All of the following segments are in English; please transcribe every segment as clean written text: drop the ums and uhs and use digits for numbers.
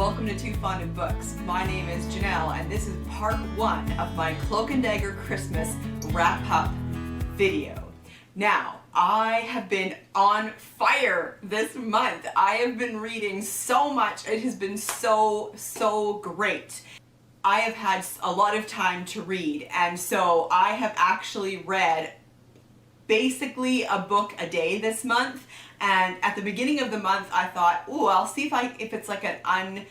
welcome to Too Fond of Books. My name is Janelle, and this is part 1 of my Cloak and Dagger Christmas wrap-up video. Now, I have been on fire this month. I have been reading so much. It has been so great. I have had a lot of time to read, and so I have actually read basically a book a day this month. And at the beginning of the month, I thought, ooh, I'll see if it's like an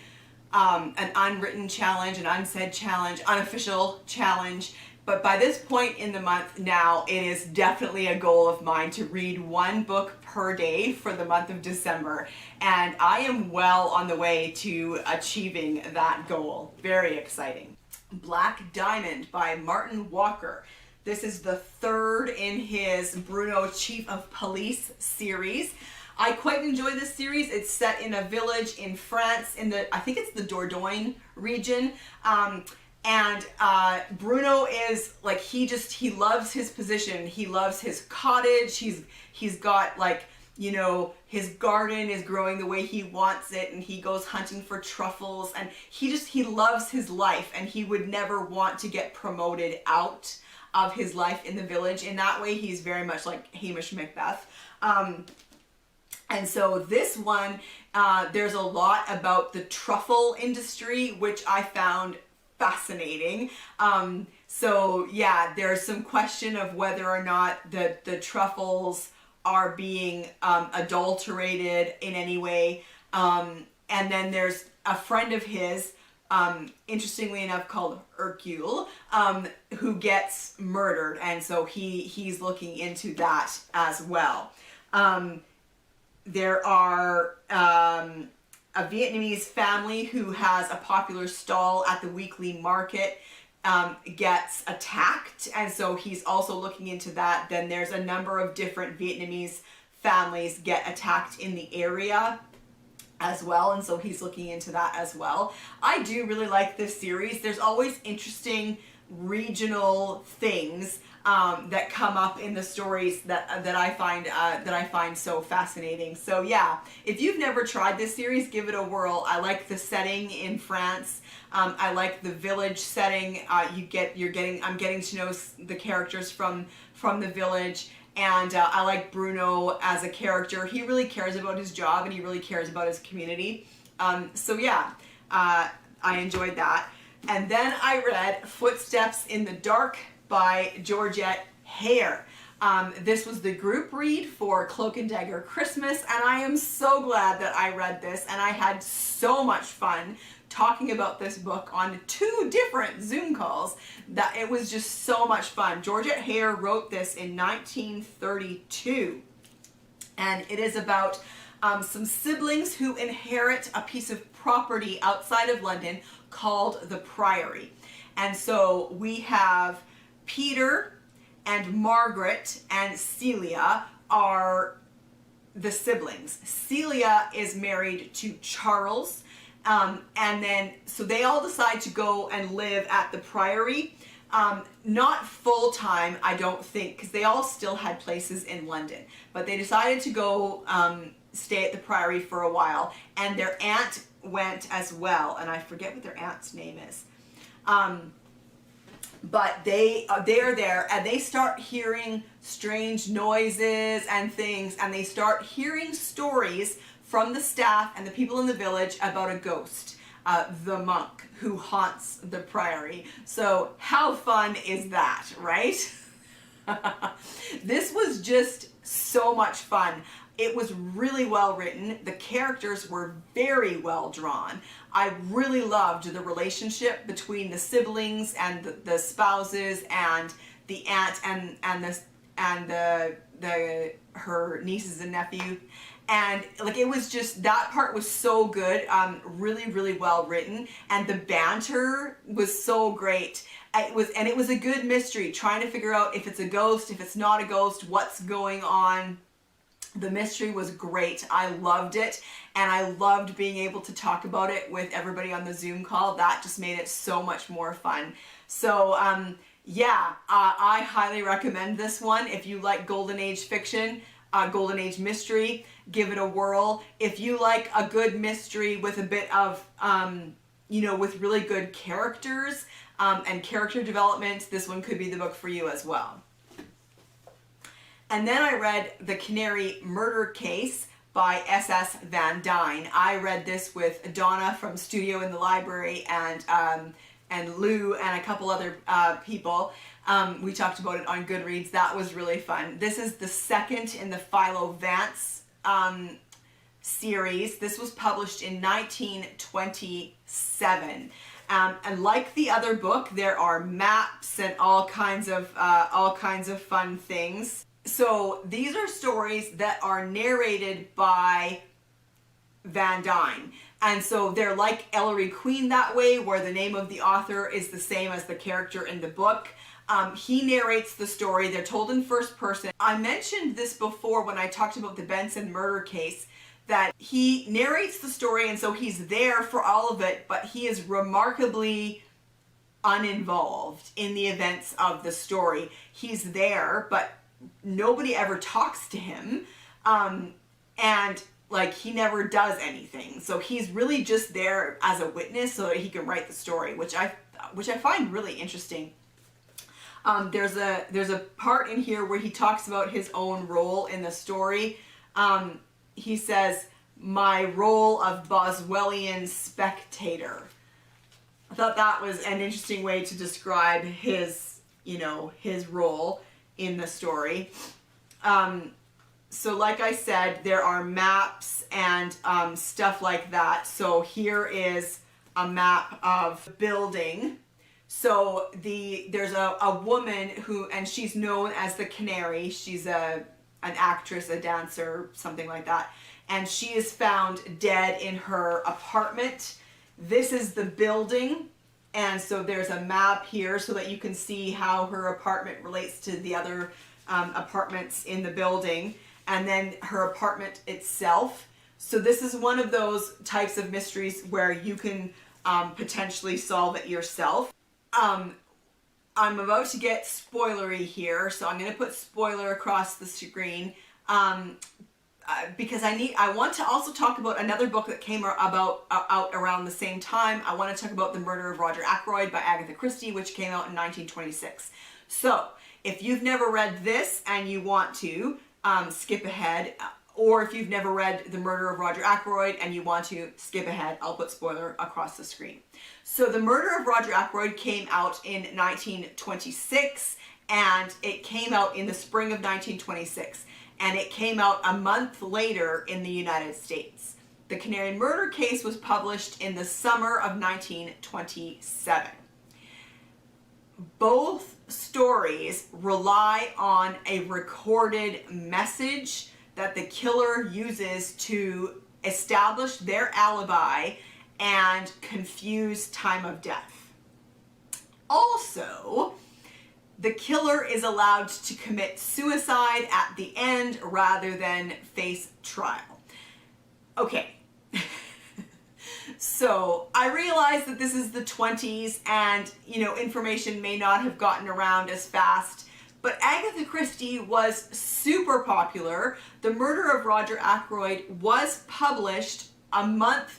unwritten challenge, an unsaid challenge, unofficial challenge. But by this point in the month now, it is definitely a goal of mine to read one book per day for the month of December. And I am well on the way to achieving that goal. Very exciting. Black Diamond by Martin Walker. This is the third in his Bruno Chief of Police series. I quite enjoy this series. It's set in a village in France, I think it's the Dordogne region. Bruno is like, he loves his position. He loves his cottage. He's got, like, you know, his garden is growing the way he wants it, and he goes hunting for truffles, and he loves his life, and he would never want to get promoted out of his life in the village. In that way, he's very much like Hamish Macbeth. And so this one, there's a lot about the truffle industry, which I found fascinating. So yeah, there's some question of whether or not the truffles are being adulterated in any way. And then there's a friend of his, interestingly enough, called Hercule, who gets murdered, and so he's looking into that as well. There are a Vietnamese family who has a popular stall at the weekly market gets attacked, and so he's also looking into that. Then there's a number of different Vietnamese families get attacked in the area as well, and so he's looking into that as well. I do really like this series. There's always interesting regional things that come up in the stories that I find so fascinating. So yeah, if you've never tried this series, give it a whirl. I like the setting in France. I like the village setting. I'm getting to know the characters from the village. And I like Bruno as a character. He really cares about his job, and he really cares about his community. So yeah, I enjoyed that. And then I read Footsteps in the Dark by Georgette. This was the group read for Cloak and Dagger Christmas, and I am so glad that I read this, and I had so much fun talking about this book on 2 different Zoom calls that it was just so much fun. Georgette wrote this in 1932, and it is about some siblings who inherit a piece of property outside of London called the Priory. And so we have Pietr and Margaret and Celia are the siblings. Celia is married to Charles, and then so they all decide to go and live at the Priory. Not full-time, I don't think, because they all still had places in London, but they decided to go stay at the Priory for a while, and their aunt went as well, and I forget what their aunt's name is. But they are there, and they start hearing strange noises and things, and they start hearing stories from the staff and the people in the village about a ghost, the monk who haunts the Priory. So how fun is that, right? This was just so much fun. It was really well written. The characters were very well drawn. I really loved the relationship between the siblings and the spouses and the aunt and her nieces and nephew. And like, it was just, that part was so good, really well written, and the banter was so great. It was a good mystery, trying to figure out if it's a ghost, if it's not a ghost, what's going on. The mystery was great. I loved it, and I loved being able to talk about it with everybody on the Zoom call. That just made it so much more fun. So yeah, I highly recommend this one. If you like Golden Age fiction, Golden Age mystery, give it a whirl. If you like a good mystery with a bit of, with really good characters and character development, this one could be the book for you as well. And then I read The Canary Murder Case by S.S. Van Dine. I read this with Donna from Studio in the Library and Lou and a couple other people. We talked about it on Goodreads. That was really fun. This is the second in the Philo Vance series. This was published in 1927. And like the other book, there are maps and all kinds of fun things. So these are stories that are narrated by Van Dine. And so they're like Ellery Queen that way, where the name of the author is the same as the character in the book. He narrates the story. They're told in first person. I mentioned this before when I talked about the Benson murder case, that he narrates the story, and so he's there for all of it, but he is remarkably uninvolved in the events of the story. He's there, but nobody ever talks to him, and like he never does anything. So he's really just there as a witness so that he can write the story, which I find really interesting. There's a part in here where he talks about his own role in the story. He says, "My role of Boswellian spectator." I thought that was an interesting way to describe his role in the story. So like I said, there are maps and stuff like that. So here is a map of the building. So there's a woman and she's known as the Canary. She's an actress, a dancer, something like that. And she is found dead in her apartment. This is the building. And so there's a map here so that you can see how her apartment relates to the other apartments in the building. And then her apartment itself. So this is one of those types of mysteries where you can potentially solve it yourself. I'm about to get spoilery here, so I'm going to put spoiler across the screen because I want to also talk about another book that came out around the same time. I want to talk about The Murder of Roger Ackroyd by Agatha Christie, which came out in 1926. So if you've never read this and you want to skip ahead, or if you've never read The Murder of Roger Ackroyd and you want to skip ahead, I'll put spoiler across the screen. So The Murder of Roger Ackroyd came out in 1926, and it came out in the spring of 1926, and it came out a month later in the United States. The Canary Murder Case was published in the summer of 1927. Both stories rely on a recorded message that the killer uses to establish their alibi and confuse time of death. Also, the killer is allowed to commit suicide at the end rather than face trial. Okay. So I realize that this is the 20s and, information may not have gotten around as fast, but Agatha Christie was super popular. The Murder of Roger Ackroyd was published a month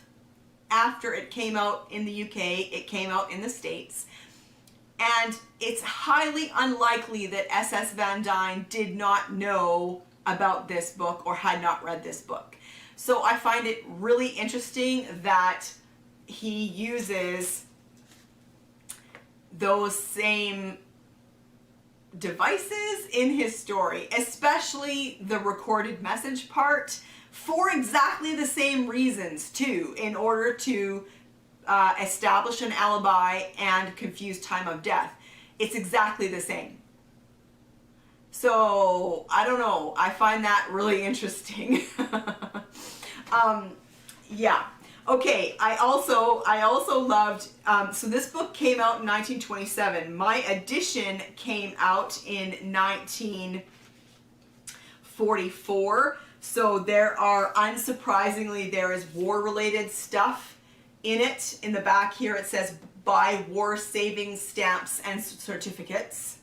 after it came out in the UK. It came out in the States. And it's highly unlikely that S.S. Van Dine did not know about this book or had not read this book. So I find it really interesting that he uses those same devices in his story, especially the recorded message part, for exactly the same reasons too, in order to establish an alibi and confuse time of death. It's exactly the same. So I don't know, I find that really interesting. Yeah. Okay, I also loved, so this book came out in 1927. My edition came out in 1944. So there are, unsurprisingly, there is war-related stuff in it. In the back here it says, buy war savings stamps and certificates.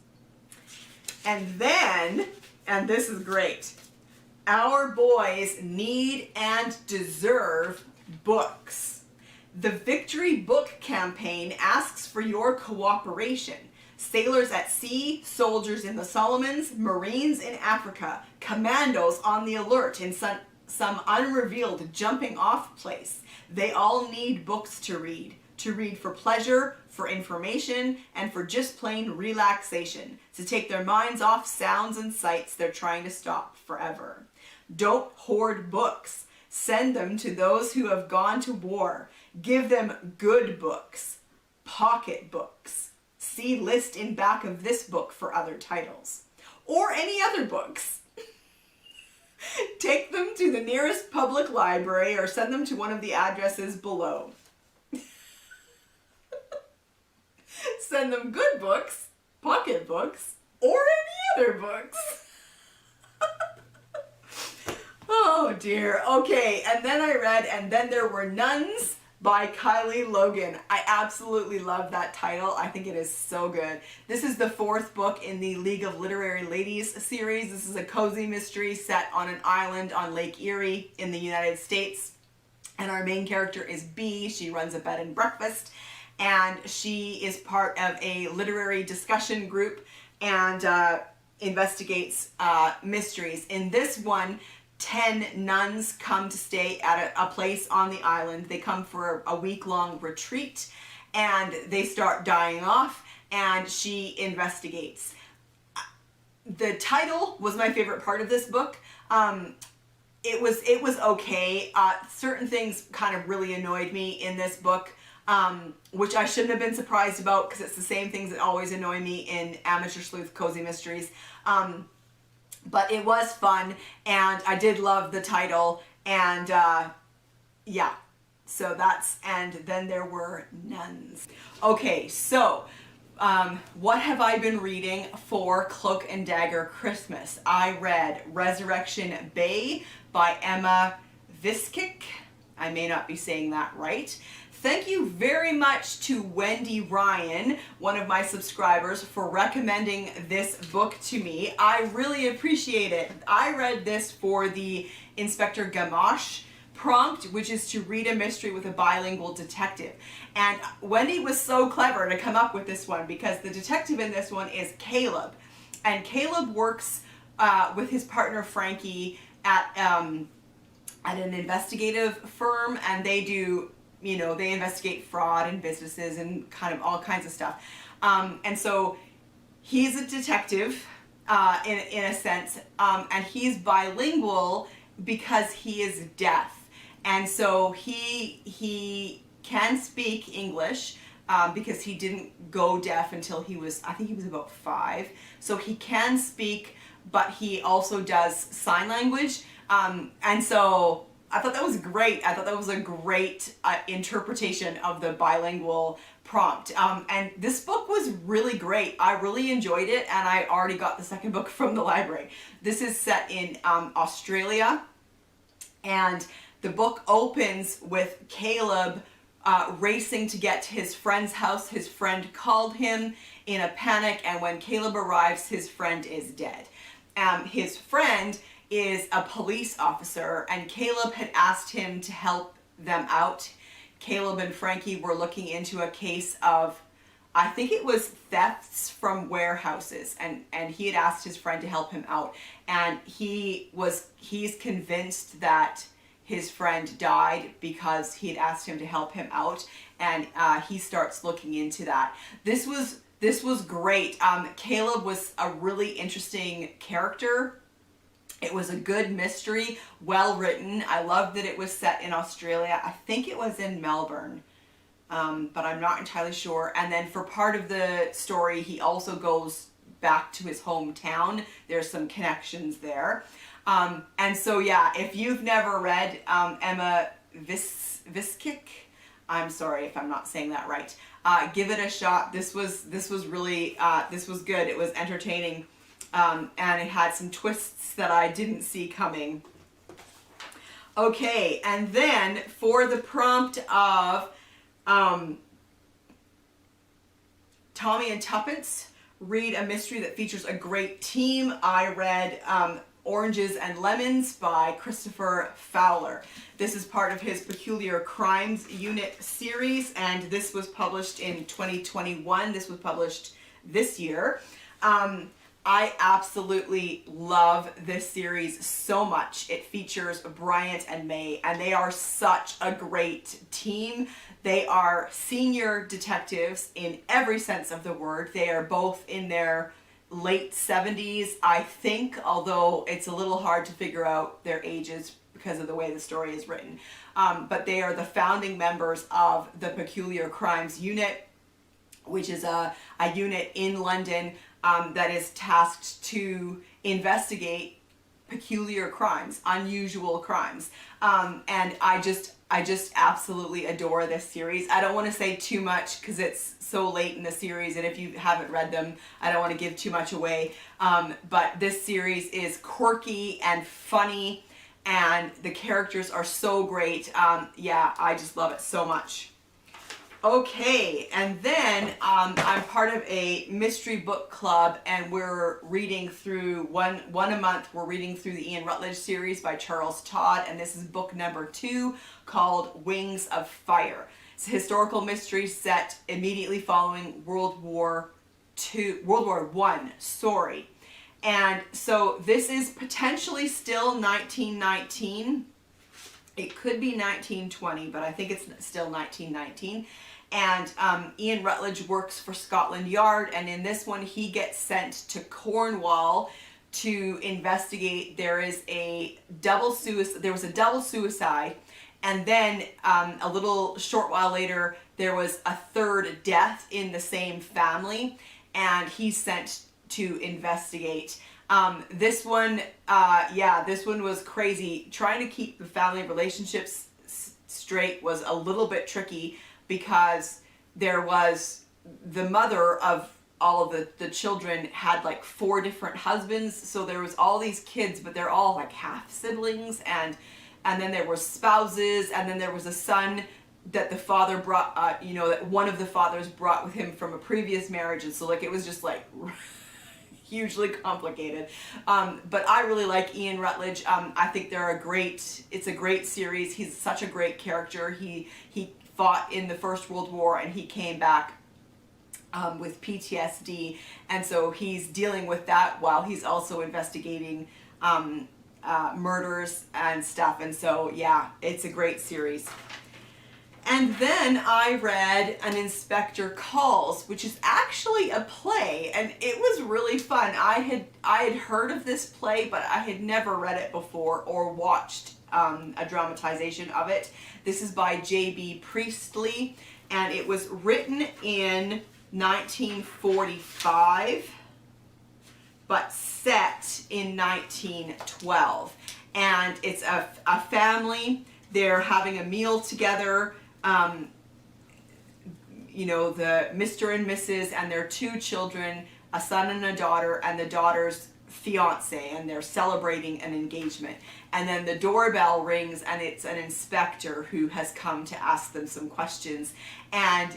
And then, and this is great, Our boys need and deserve books. The Victory Book Campaign asks for your cooperation. Sailors at sea, soldiers in the Solomons, Marines in Africa, commandos on the alert in some unrevealed jumping off place. They all need books to read for pleasure, for information, and for just plain relaxation, to take their minds off sounds and sights they're trying to stop forever. Don't hoard books. Send them to those who have gone to war. Give them good books, pocket books. See list in back of this book for other titles. Or any other books. Take them to the nearest public library or send them to one of the addresses below. Send them good books, pocket books, or any other books. Oh dear. Okay, and then I read And Then There Were Nuns by Kylie Logan. I absolutely love that title. I think it is so good. This is the 4th book in the League of Literary Ladies series. This is a cozy mystery set on an island on Lake Erie in the United States. And our main character is Bee. She runs a bed and breakfast. And she is part of a literary discussion group and investigates mysteries. In this one, 10 nuns come to stay at a place on the island. They come for a week-long retreat and they start dying off and she investigates. The title was my favorite part of this book. It was okay. Certain things kind of really annoyed me in this book, which I shouldn't have been surprised about because it's the same things that always annoy me in Amateur Sleuth Cozy Mysteries. But it was fun, and I did love the title, and yeah, so that's And Then There Were Nuns. Okay, so what have I been reading for Cloak and Dagger Christmas? I read Resurrection Bay by Emma Viskic. I may not be saying that right. Thank you very much to Wendy Ryan, one of my subscribers, for recommending this book to me. I really appreciate it. I read this for the Inspector Gamache prompt, which is to read a mystery with a bilingual detective. And Wendy was so clever to come up with this one because the detective in this one is Caleb. And Caleb works with his partner Frankie at an investigative firm, and they do, you know, they investigate fraud in businesses and kind of all kinds of stuff. And so he's a detective in a sense, and he's bilingual because he is deaf. And so he can speak English because he didn't go deaf until he was, I think he was about 5. So he can speak, but he also does sign language. And so I thought that was great. I thought that was a great interpretation of the bilingual prompt. And this book was really great. I really enjoyed it, and I already got the second book from the library. This is set in Australia, and the book opens with Caleb racing to get to his friend's house. His friend called him in a panic, and when Caleb arrives, his friend is dead. His friend is a police officer, and Caleb had asked him to help them out. Caleb and Frankie were looking into a case of, I think it was thefts from warehouses, and he had asked his friend to help him out, and he's convinced that his friend died because he had asked him to help him out, and he starts looking into that. This was great. Caleb was a really interesting character. It was a good mystery, well written. I loved that it was set in Australia. I think it was in Melbourne, but I'm not entirely sure. And then for part of the story, he also goes back to his hometown. There's some connections there. And so yeah, if you've never read Emma Viskic, I'm sorry if I'm not saying that right, give it a shot. This was really this was good. It was entertaining. And it had some twists that I didn't see coming. Okay, and then for the prompt of Tommy and Tuppence, read a mystery that features a great team, I read Oranges and Lemons by Christopher Fowler. This is part of his Peculiar Crimes Unit series, and this was published in 2021. This was published this year. I absolutely love this series so much. It features Bryant and May, and they are such a great team. They are senior detectives in every sense of the word. They are both in their late 70s, I think, although it's a little hard to figure out their ages because of the way the story is written. But they are the founding members of the Peculiar Crimes Unit, which is a unit in London that is tasked to investigate peculiar crimes, unusual crimes. And I just absolutely adore this series. I don't want to say too much because it's so late in the series, and if you haven't read them, I don't want to give too much away. But this series is quirky and funny, and the characters are so great. Yeah, I just love it so much. Okay, and then I'm part of a mystery book club, and we're reading through one a month. We're reading through the Ian Rutledge series by Charles Todd, and this is book number 2 called Wings of Fire. It's a historical mystery set immediately following World War I, sorry. And so this is potentially still 1919. It could be 1920, but I think it's still 1919. And Ian Rutledge works for Scotland Yard, and in this one he gets sent to Cornwall to investigate. There was a double suicide, and then a little short while later there was a third death in the same family, and he's sent to investigate. This one was crazy. Trying to keep the family relationships straight was a little bit tricky because there was the mother of all of the children had like 4 different husbands, so there was all these kids, but they're all like half siblings, and then there were spouses, and then there was a son that the father brought, that one of the fathers brought with him from a previous marriage, and so like it was just like hugely complicated. But I really like Ian Rutledge. I think it's a great series. He's such a great character. He fought in the First World War, and he came back with PTSD, and so he's dealing with that while he's also investigating murders and stuff. And so yeah, it's a great series. And then I read An Inspector Calls, which is actually a play, and it was really fun. I had heard of this play, but I had never read it before or watched a dramatization of it. This is by J.B. Priestley, and it was written in 1945, but set in 1912. And it's a family. They're having a meal together. The Mr. and Mrs. and their 2 children, a son and a daughter, and the daughter's fiance, and they're celebrating an engagement. And then the doorbell rings, and it's an inspector who has come to ask them some questions. And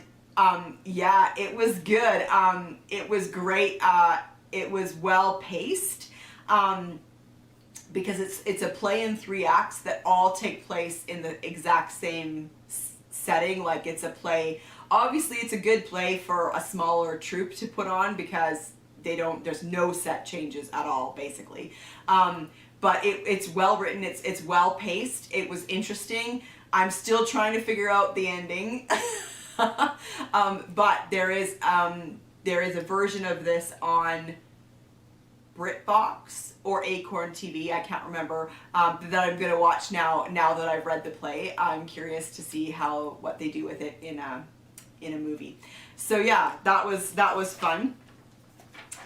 it was good. It was great. It was well paced. Because it's a play in 3 acts that all take place in the exact same setting. Like, it's a play. Obviously, it's a good play for a smaller troupe to put on because there's no set changes at all, basically. But it's well written. It's well paced. It was interesting. I'm still trying to figure out the ending. But there is a version of this on BritBox or Acorn TV, I can't remember, that I'm going to watch now that I've read the play. I'm curious to see what they do with it in a movie. So yeah, that was fun.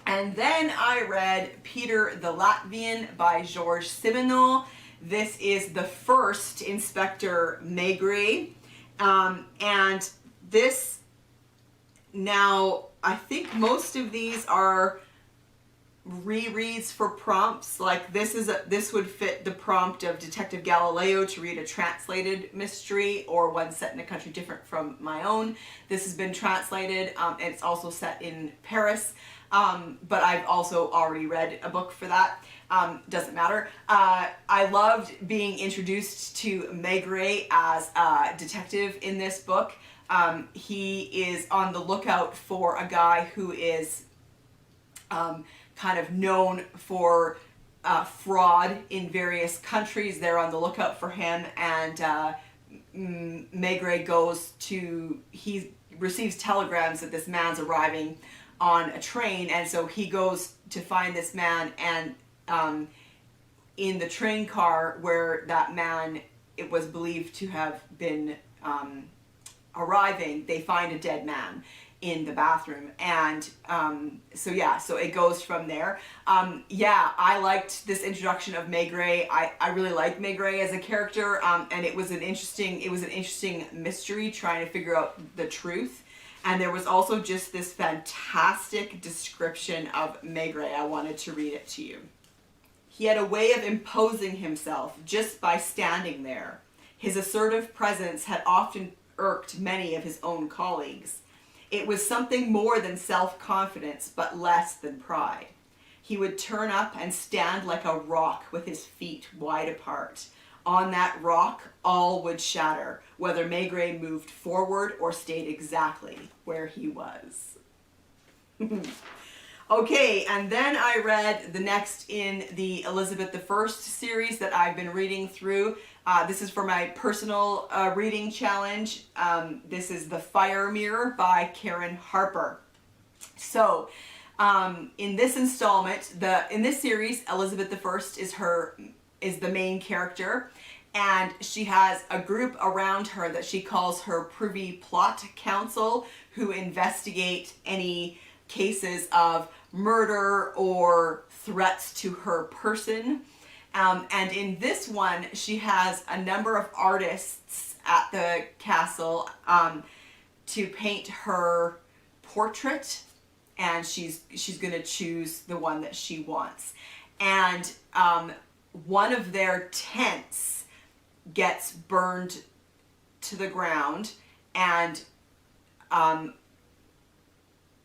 And then I read Pietr the Latvian by George Simenon. This is the first Inspector Maigret. And this, now, I think most of these are rereads for prompts. Like this would fit the prompt of Detective Galileo to read a translated mystery or one set in a country different from my own. This has been translated, and it's also set in Paris, but I've also already read a book for that. Doesn't matter. I loved being introduced to Maigret as a detective in this book. He is on the lookout for a guy who is kind of known for fraud in various countries. They're on the lookout for him, and Maigret he receives telegrams that this man's arriving on a train, and so he goes to find this man, and in the train car where that man, it was believed to have been arriving, they find a dead man in the bathroom, and so it goes from there. I liked this introduction of Maigret. I really like Maigret as a character, and it was an interesting mystery trying to figure out the truth. And there was also just this fantastic description of Maigret. I wanted to read it to you. He had a way of imposing himself just by standing there. His assertive presence had often irked many of his own colleagues. It was something more than self-confidence, but less than pride. He would turn up and stand like a rock with his feet wide apart. On that rock, all would shatter, whether Maigret moved forward or stayed exactly where he was. Okay, and then I read the next in the Elizabeth I series that I've been reading through. This is for my personal reading challenge. This is The Fyre Mirror by Karen Harper. So, in this installment, in this series, Elizabeth I is the main character, and she has a group around her that she calls her Privy Plot Council, who investigate any cases of murder or threats to her person. And in this one, she has a number of artists at the castle to paint her portrait, and she's going to choose the one that she wants. And one of their tents gets burned to the ground, and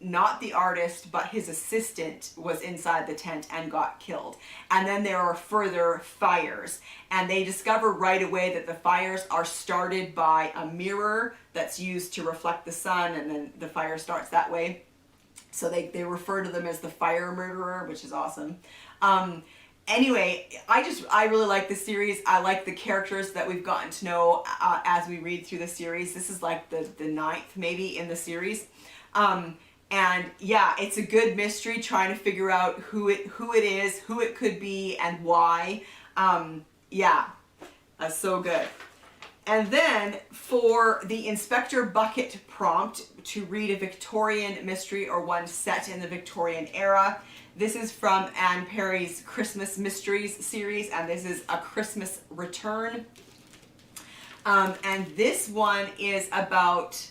not the artist, but his assistant was inside the tent and got killed. And then there are further fires, and they discover right away that the fires are started by a mirror that's used to reflect the sun, and then the fire starts that way. So they refer to them as the fire murderer, which is awesome. Anyway, I really like this series. I like the characters that we've gotten to know as we read through the series. This is like the ninth maybe in the series. And yeah, it's a good mystery trying to figure out who it is, who it could be, and why. That's so good. And then for the Inspector Bucket prompt to read a Victorian mystery or one set in the Victorian era, this is from Anne Perry's Christmas Mysteries series, and this is A Christmas Return. And this one is about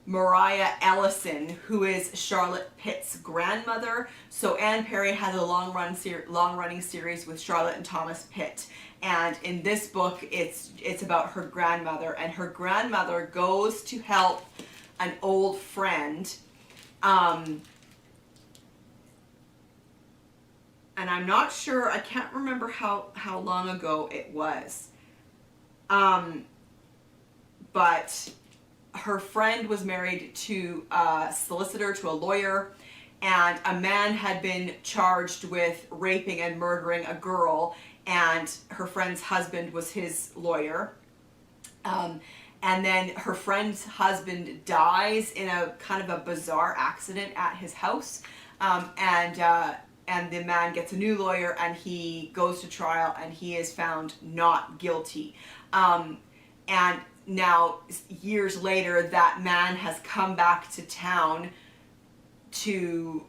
Maria Ellison, who is Charlotte Pitt's grandmother. So Anne Perry has a long-running series with Charlotte and Thomas Pitt, and in this book, it's about her grandmother, and her grandmother goes to help an old friend, and I'm not sure. I can't remember how long ago it was, but her friend was married to a solicitor, to a lawyer, and a man had been charged with raping and murdering a girl, and her friend's husband was his lawyer. And then her friend's husband dies in a kind of a bizarre accident at his house, and the man gets a new lawyer, and he goes to trial, and he is found not guilty. And now, years later, that man has come back to town to,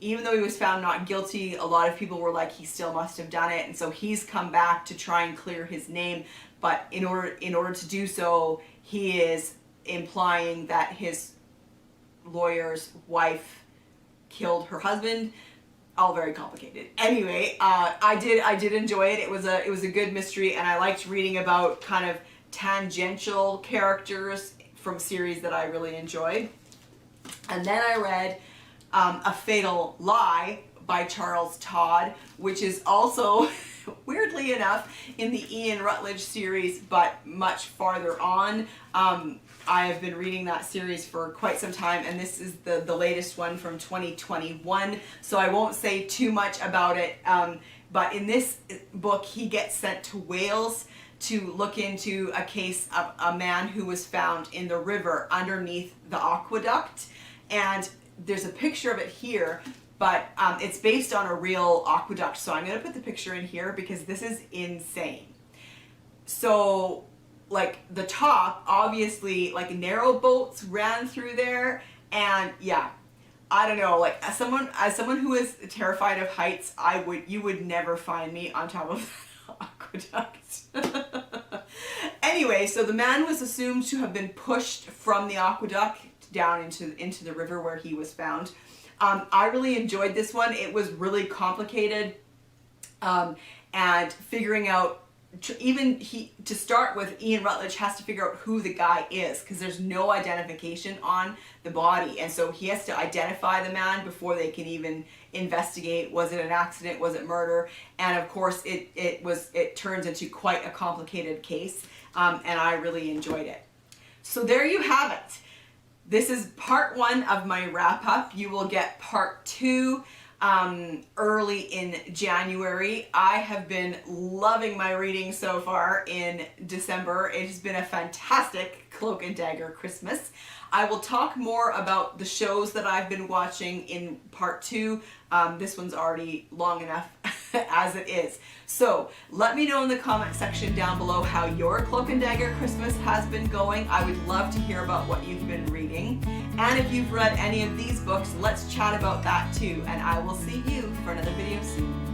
even though he was found not guilty, a lot of people were like, he still must have done it. And so he's come back to try and clear his name. But in order to do so, he is implying that his lawyer's wife killed her husband. all very complicated. Anyway, I did enjoy it. It was a good mystery, and I liked reading about kind of tangential characters from series that I really enjoyed. And then I read A Fatal Lie by Charles Todd, which is also weirdly enough in the Ian Rutledge series, but much farther on. I have been reading that series for quite some time, and this is the latest one from 2021, so I won't say too much about it. But in this book, he gets sent to Wales to look into a case of a man who was found in the river underneath the aqueduct. And there's a picture of it here, but it's based on a real aqueduct. So I'm going to put the picture in here because this is insane. So, like, the top, obviously, like, narrow boats ran through there. And yeah, I don't know, like, as someone who is terrified of heights, you would never find me on top of the aqueduct. Anyway, so the man was assumed to have been pushed from the aqueduct down into the river where he was found. I really enjoyed this one. It was really complicated, and figuring out, to start with, Ian Rutledge has to figure out who the guy is, because there's no identification on the body, and so he has to identify the man before they can even investigate. Was it an accident? Was it murder? And of course, it turns into quite a complicated case, and I really enjoyed it. So there you have it. This is part 1 of my wrap up. You will get part 2 early in January. I have been loving my reading so far in December. It has been a fantastic Cloak and Dagger Christmas. I will talk more about the shows that I've been watching in part 2. This one's already long enough as it is. So let me know in the comment section down below how your Cloak and Dagger Christmas has been going. I would love to hear about what you've been reading. And if you've read any of these books, let's chat about that too. And I will see you for another video soon.